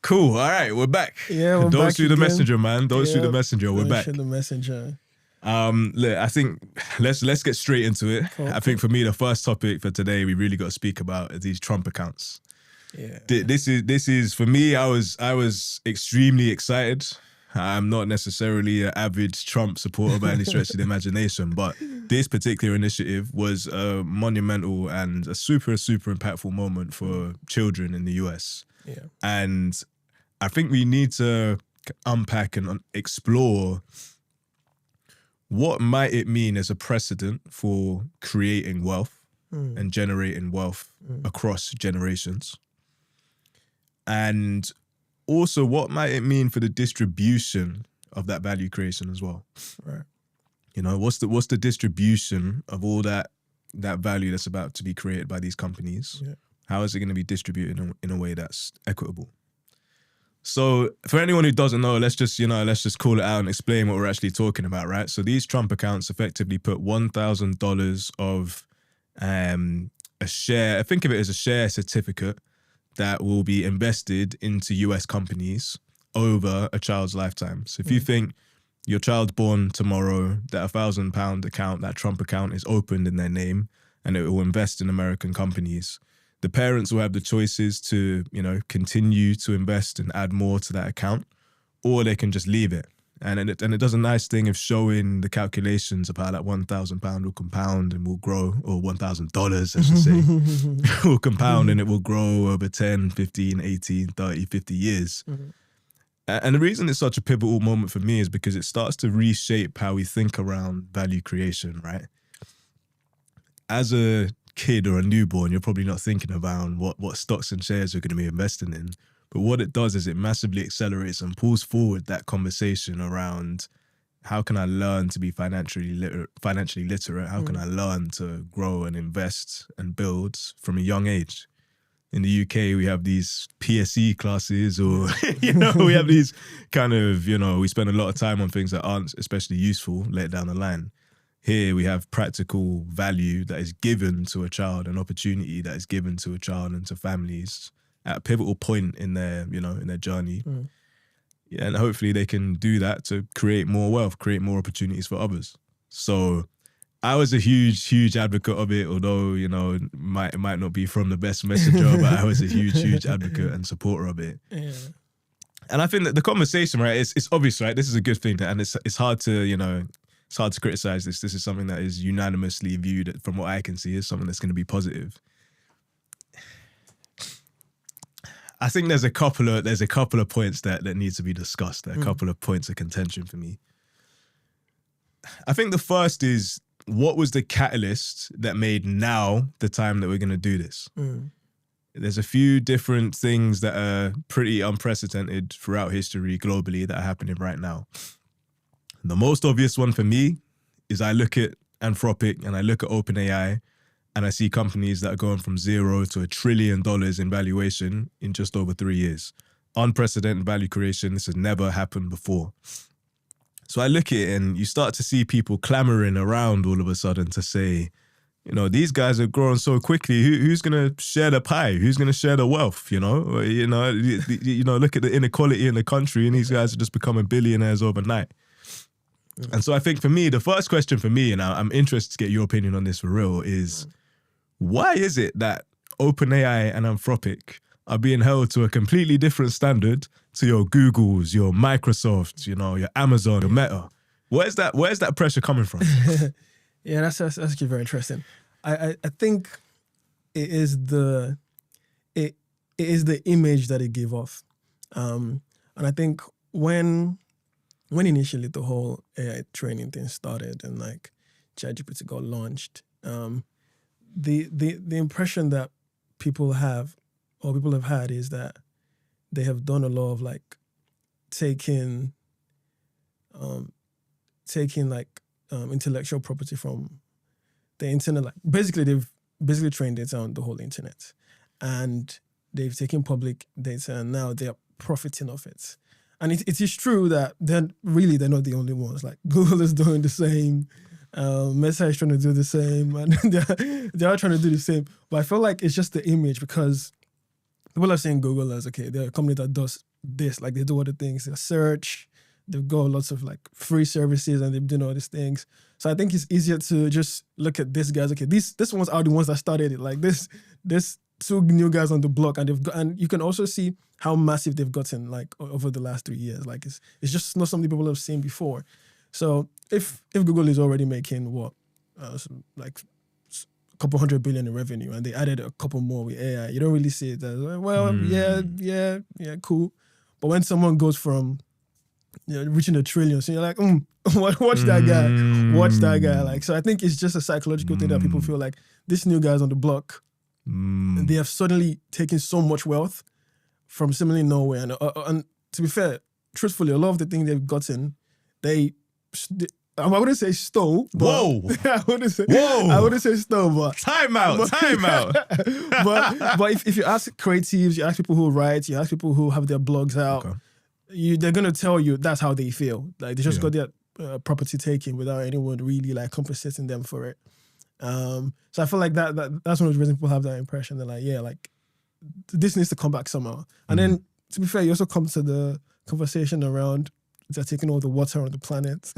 Cool. All right, we're back. Yeah, we're Don't back shoot the again. messenger, man. Don't shoot the messenger. We're Don't back. shoot the messenger. Look, I think let's get straight into it. Cool, I think for me, the first topic for today we really got to speak about is these Trump accounts. Yeah. This is for me. I was extremely excited. I'm not necessarily an avid Trump supporter by any stretch of the imagination, but this particular initiative was a monumental and a super impactful moment for children in the US. Yeah. And I think we need to unpack and explore what might it mean as a precedent for creating wealth and generating wealth across generations. And also, what might it mean for the distribution of that value creation as well? Right. You know, what's the distribution of all that value that's about to be created by these companies? Yeah. How is it going to be distributed in a way that's equitable? So for anyone who doesn't know, let's just call it out and explain what we're actually talking about, right? So these Trump accounts effectively put $1,000 of a share, I think of it as a share certificate that will be invested into US companies over a child's lifetime. So if you think your child's born tomorrow, that £1,000 account, that Trump account is opened in their name and it will invest in American companies. The parents will have the choices to, continue to invest and add more to that account, or they can just leave it. And it does a nice thing of showing the calculations of how that £1,000 will compound and will grow, or $1,000, I should say, will compound and it will grow over 10, 15, 18, 30, 50 years. Mm-hmm. And the reason it's such a pivotal moment for me is because it starts to reshape how we think around value creation, right? As a kid or a newborn, you're probably not thinking about what stocks and shares you're going to be investing in. But what it does is it massively accelerates and pulls forward that conversation around how can I learn to be financially literate? How can I learn to grow and invest and build from a young age? In the UK, we have these PSE classes, or, we have these kind of, we spend a lot of time on things that aren't especially useful later down the line. Here we have practical value that is given to a child, an opportunity that is given to a child and to families at a pivotal point in their, in their journey. Yeah, and hopefully they can do that to create more wealth, create more opportunities for others. So I was a huge advocate of it, although, it might not be from the best messenger, but I was a huge advocate and supporter of it. Yeah. And I think that the conversation, right, it's obvious, right? This is a good thing, and it's hard to, it's hard to criticize this. This is something that is unanimously viewed, from what I can see, as something that's going to be positive. I think there's a couple of points that need to be discussed. There are a couple of points of contention for me. I think the first is, what was the catalyst that made now the time that we're going to do this? There's a few different things that are pretty unprecedented throughout history globally that are happening right now. The most obvious one for me is I look at Anthropic and I look at OpenAI and I see companies that are going from $0 to $1 trillion in valuation in just over 3 years. Unprecedented value creation. This has never happened before. So I look at it and you start to see people clamoring around all of a sudden to say, these guys are growing so quickly. Who's going to share the pie? Who's going to share the wealth? Look at the inequality in the country, and these guys are just becoming billionaires overnight. And so I think for me, the first question for me, and I'm interested to get your opinion on this for real, is why is it that OpenAI and Anthropic are being held to a completely different standard to your Googles, your Microsofts, your Amazon, your Meta? Where's that pressure coming from? Yeah, that's actually very interesting. I think it is the image that it gave off, and I think when initially the whole AI training thing started and like ChatGPT got launched, the impression that people have had is that they have done a lot of like taking intellectual property from the internet. Like they've basically trained data on the whole internet, and they've taken public data and now they are profiting off it. And it is true that they're not the only ones. Like Google is doing the same, Meta is trying to do the same, and they are trying to do the same. But I feel like it's just the image, because people are saying Google as, okay, they're a company that does this. Like they do other things, they search, they've got lots of like free services, and they're doing all these things. So I think it's easier to just look at these guys. Okay, these ones are the ones that started it. Like this 2 new guys on the block, and and you can also see how massive they've gotten like over the last 3 years. Like it's just not something people have seen before. So if Google is already making like a couple $100 billion in revenue, and they added a couple more with AI, you don't really see it as well. Yeah, cool. But when someone goes from reaching $1 trillion, so you're like, watch that guy. Like, so I think it's just a psychological thing that people feel like this new guy's on the block. They have suddenly taken so much wealth from seemingly nowhere, and to be fair, truthfully, a lot of the things they've gotten, I wouldn't say stole. But Whoa! I wouldn't say stole, but Time out. but if you ask creatives, you ask people who write, you ask people who have their blogs out, they're gonna tell you that's how they feel. Like they just got their property taken without anyone really like compensating them for it. So I feel like that's one of the reasons people have that impression. They're like, yeah, like this needs to come back somehow. And then to be fair, you also come to the conversation around they're taking all the water on the planet,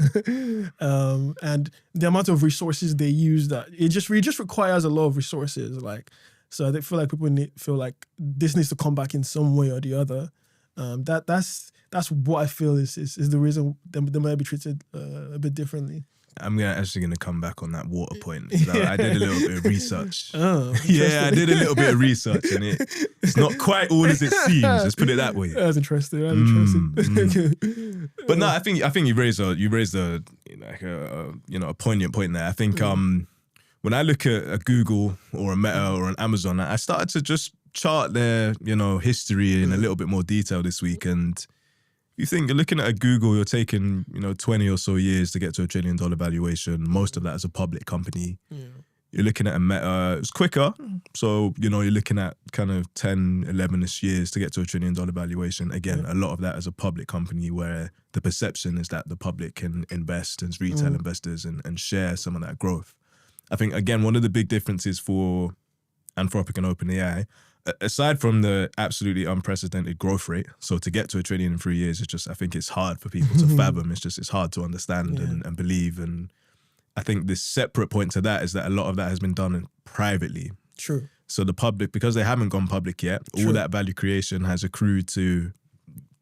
and the amount of resources they use. That it just requires a lot of resources. Like, so I feel like people feel like this needs to come back in some way or the other. That's what I feel is the reason they might be treated a bit differently. I'm actually going to come back on that water point. I did a little bit of research. Oh, yeah, I did a little bit of research, and it's not quite all as it seems. Let's put it that way. That's interesting. But no, I think you raised a poignant point there. I think when I look at Google or a Meta or an Amazon, I started to just chart their history in a little bit more detail this week. And you think you're looking at a Google, you're taking 20 or so years to get to $1 trillion valuation. Most of that as a public company. Yeah. You're looking at a Meta, it's quicker. So you're looking at kind of 10, 11ish years to get to $1 trillion valuation. Again, a lot of that as a public company where the perception is that the public can invest as retail investors and share some of that growth. I think, again, one of the big differences for Anthropic and OpenAI, aside from the absolutely unprecedented growth rate, so to get to $1 trillion in 3 years, I think it's hard for people to fathom. It's hard to understand and believe. And I think the separate point to that is that a lot of that has been done privately. True. So the public, because they haven't gone public yet, all that value creation has accrued to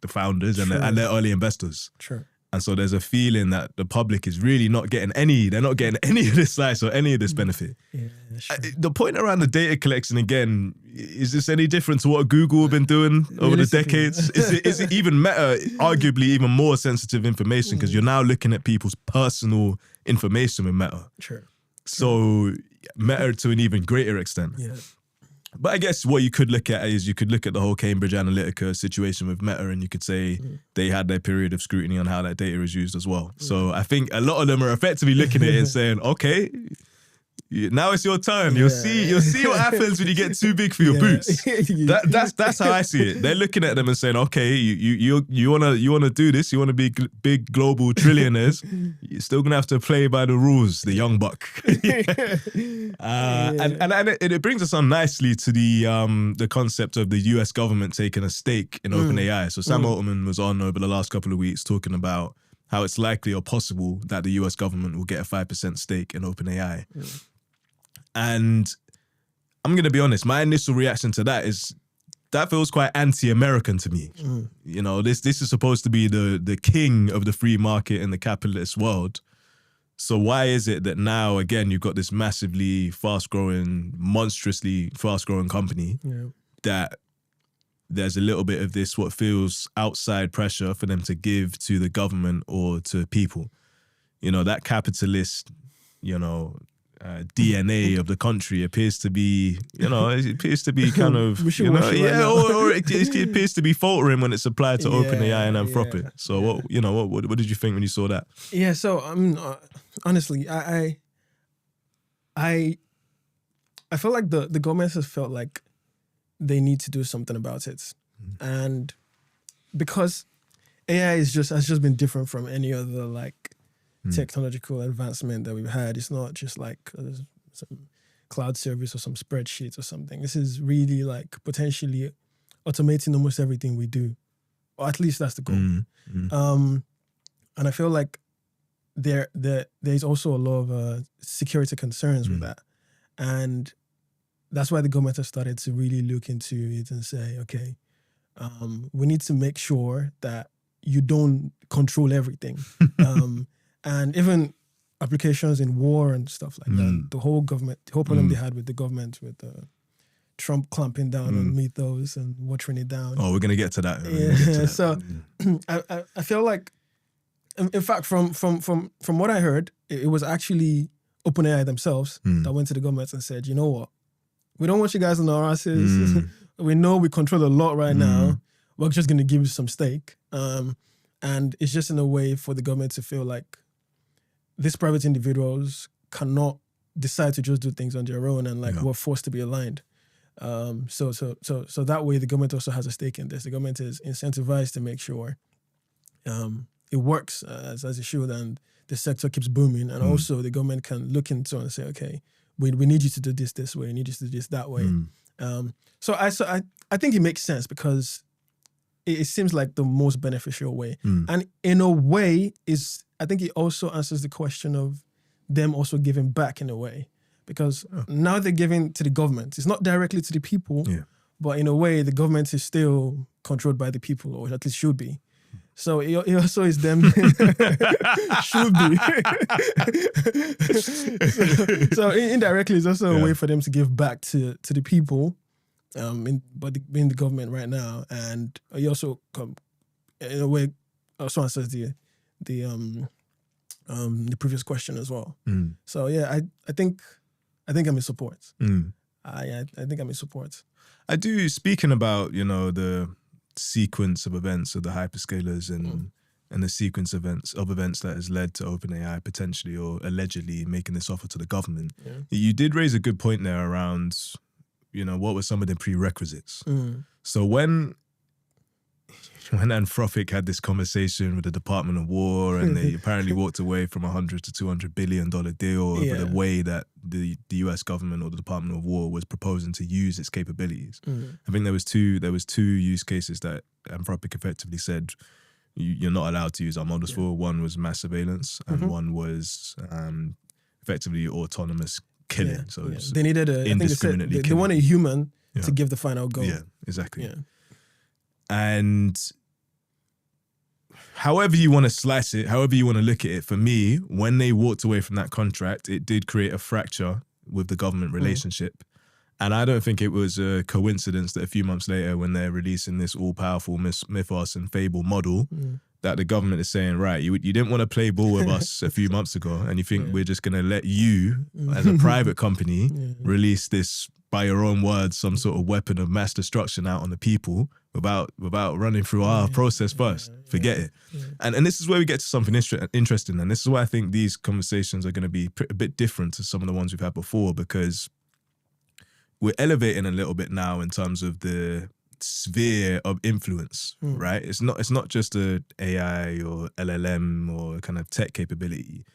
the founders and their early investors. True. And so there's a feeling that the public is really not getting they're not getting any of this slice or any of this benefit. Yeah, sure. The point around the data collection, again, is this any different to what Google have been doing over the decades? Is it even Meta, arguably even more sensitive information, because you're now looking at people's personal information with Meta. Sure. So Meta to an even greater extent. Yeah. But I guess what you could look at is you could look at the whole Cambridge Analytica situation with Meta, and you could say they had their period of scrutiny on how that data is used as well. So I think a lot of them are effectively looking at it and saying, okay, now it's your turn. You'll see what happens when you get too big for your boots. That's how I see it. They're looking at them and saying, okay, you wanna do this, you wanna be big global trillionaires, you're still gonna have to play by the rules, the young buck. And it brings us on nicely to the concept of the US government taking a stake in OpenAI. So Sam Altman was on over the last couple of weeks talking about how it's likely or possible that the US government will get a 5% stake in OpenAI. And I'm going to be honest, my initial reaction to that is that feels quite anti-American to me. This is supposed to be the king of the free market in the capitalist world. So why is it that now, again, you've got this massively fast-growing, monstrously fast-growing company that there's a little bit of this what feels outside pressure for them to give to the government or to people? That capitalist, DNA of the country appears to be, kind of, or it appears to be faltering when it's applied to OpenAI and Anthropic. Yeah. So what did you think when you saw that? Yeah, so honestly, I feel like the government has felt like they need to do something about it, and because AI has just been different from any other technological advancement that we've had. It's not just like some cloud service or some spreadsheets or something. This is really like potentially automating almost everything we do or at least that's the goal. Mm. And I feel like there's also a lot of security concerns with that. And that's why the government has started to really look into it and say, okay, we need to make sure that you don't control everything. And even applications in war and stuff like that, the whole problem they had with the government, with Trump clamping down on mythos and watering it down. Oh, we're going to get to that. So I feel like, in fact, from what I heard, it was actually OpenAI themselves that went to the government and said, you know what, we don't want you guys on our asses. We know we control a lot right now. We're just going to give you some stake. And it's just in a way for the government to feel like these private individuals cannot decide to just do things on their own, and we're forced to be aligned. So that way the government also has a stake in this. The government is incentivized to make sure it works as it should, and the sector keeps booming. And also the government can look into and say, okay, we need you to do this way, we need you to do this that way. So I think it makes sense, because it seems like the most beneficial way. And in a way, I think it also answers the question of them also giving back in a way. Because now they're giving to the government. It's not directly to the people, but in a way, the government is still controlled by the people, or at least should be. So it also is them should be. so indirectly, it's also a way for them to give back to the people, being the government right now, and it also in a way also answers the previous question as well. So yeah, I think I'm in support. I think I'm in support. I do. Speaking about the sequence of events of the hyperscalers and the sequence of events that has led to OpenAI potentially or allegedly making this offer to the government. You did raise a good point there around what were some of the prerequisites. So when Anthropic had this conversation with the Department of War, and they apparently walked away from $100 to $200 billion deal over the way that the US government or the Department of War was proposing to use its capabilities. I think there was two use cases that Anthropic effectively said you're not allowed to use our models for. One was mass surveillance, and one was effectively autonomous killing. So they needed indiscriminately they want a human to give the final go. Yeah, exactly. Yeah. And however you want to slice it, however you want to look at it, for me, when they walked away from that contract, it did create a fracture with the government relationship. And I don't think it was a coincidence that a few months later, when they're releasing this all-powerful mythos and fable model, that the government is saying, right, you didn't want to play ball with us a few months ago, and you think we're just going to let you, as a private company, release this, by your own words, some sort of weapon of mass destruction out on the people without running through our process first. Forget it. And this is where we get to something interesting. And this is why I think these conversations are going to be a bit different to some of the ones we've had before, because we're elevating a little bit now in terms of the sphere of influence, right? It's not just a AI or LLM or kind of tech capability.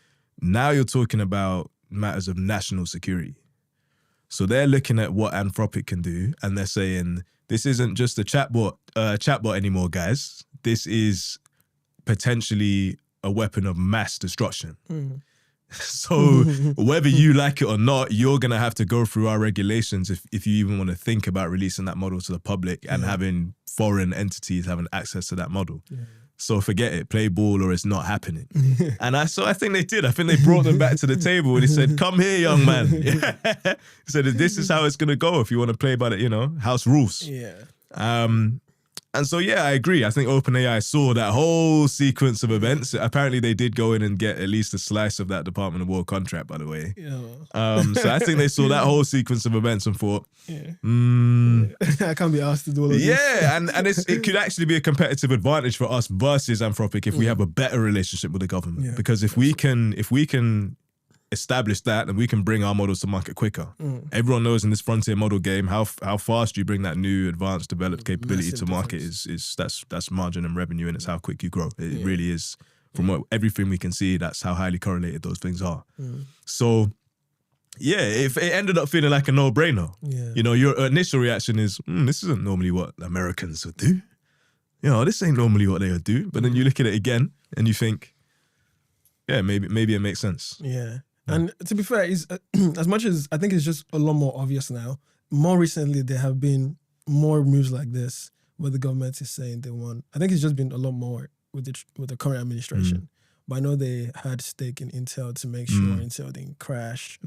Now you're talking about matters of national security. So they're looking at what Anthropic can do, and they're saying, this isn't just a chatbot anymore, guys. This is potentially a weapon of mass destruction. So whether you like it or not, you're going to have to go through our regulations if you even want to think about releasing that model to the public and having foreign entities having access to that mododel. So forget it, play ball or it's not happening. And I think they did. I think they brought them back to the table and he said, come here, young man. He said, this is how it's going to go if you want to play by the, house rules. And so, I agree. I think OpenAI saw that whole sequence of events. Apparently, they did go in and get at least a slice of that Department of War contract, by the way. So I think they saw that whole sequence of events and thought, I can't be asked to do all of this. Yeah, and it could actually be a competitive advantage for us versus Anthropic if we have a better relationship with the government. Because if we can establish that and we can bring our models to market quicker. Everyone knows in this frontier model game how fast you bring that new advanced developed capability to market is that's margin and revenue, and it's how quick you grow. It really is. From everything we can see, that's how highly correlated those things are. So if it ended up feeling like a no-brainer, your initial reaction is, this isn't normally what Americans would do. you know, this ain't normally what they would do. But then you look at it again and you think, yeah, maybe it makes sense. Yeah. And to be fair, is as much as I think it's just a lot more obvious now. More recently, there have been more moves like this where the government is saying they want. I think it's just been a lot more with the current administration. But I know they had stake in Intel to make sure Intel didn't crash.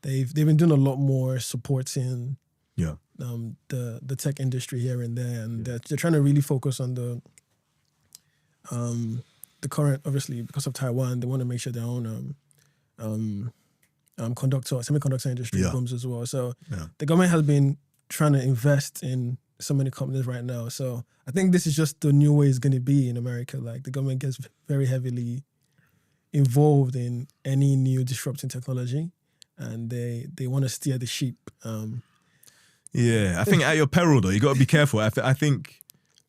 They've been doing a lot more supporting the tech industry here and there, and they're trying to really focus on the current, obviously because of Taiwan, they want to make sure their own semiconductor industry booms as well. So the government has been trying to invest in so many companies right now. So I think this is just the new way it's going to be in America. Like the government gets very heavily involved in any new disrupting technology, and they want to steer the ship. I think at your peril though, you got to be careful. I think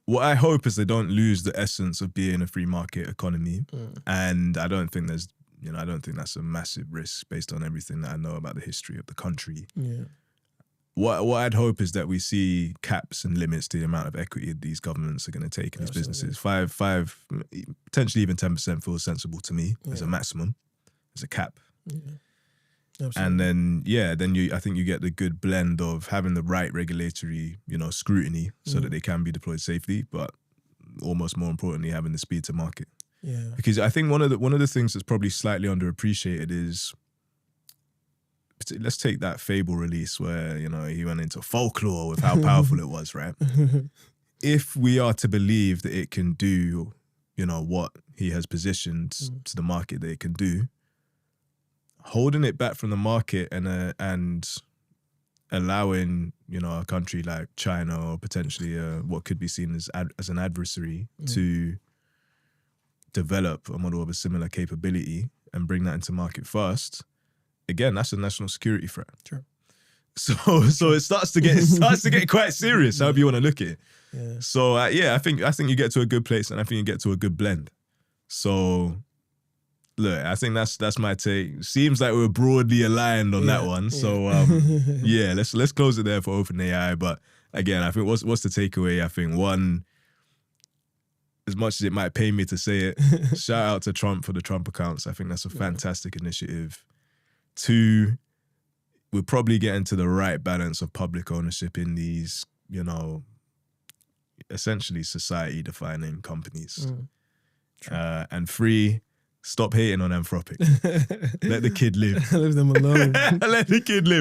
what I hope is they don't lose the essence of being a free market economy, and I don't think that's a massive risk based on everything that I know about the history of the country. Yeah. What I'd hope is that we see caps and limits to the amount of equity these governments are going to take in these businesses. 5, potentially even 10% feels sensible to me as a maximum, as a cap. Yeah. And then I think you get the good blend of having the right regulatory, scrutiny so that they can be deployed safely, but almost more importantly, having the speed to market. Yeah. Because I think one of the things that's probably slightly underappreciated is, let's take that Fable release where, he went into folklore with how powerful it was, right? If we are to believe that it can do, what he has positioned to the market that it can do, holding it back from the market and allowing, a country like China or potentially what could be seen as an adversary to develop a model of a similar capability and bring that into market first, again, that's a national security threat. Sure. So it starts to get quite serious, however you want to look at it. Yeah. So I think you get to a good place, and I think you get to a good blend. So look, I think that's my take. Seems like we're broadly aligned on that one. So let's close it there for OpenAI. But again, I think what's the takeaway? I think one, as much as it might pain me to say it, shout out to Trump for the Trump accounts. I think that's a fantastic initiative. 2, we're probably getting to the right balance of public ownership in these, essentially society-defining companies. And 3, stop hating on Anthropic. Let the kid live. Leave them alone. Let the kid live.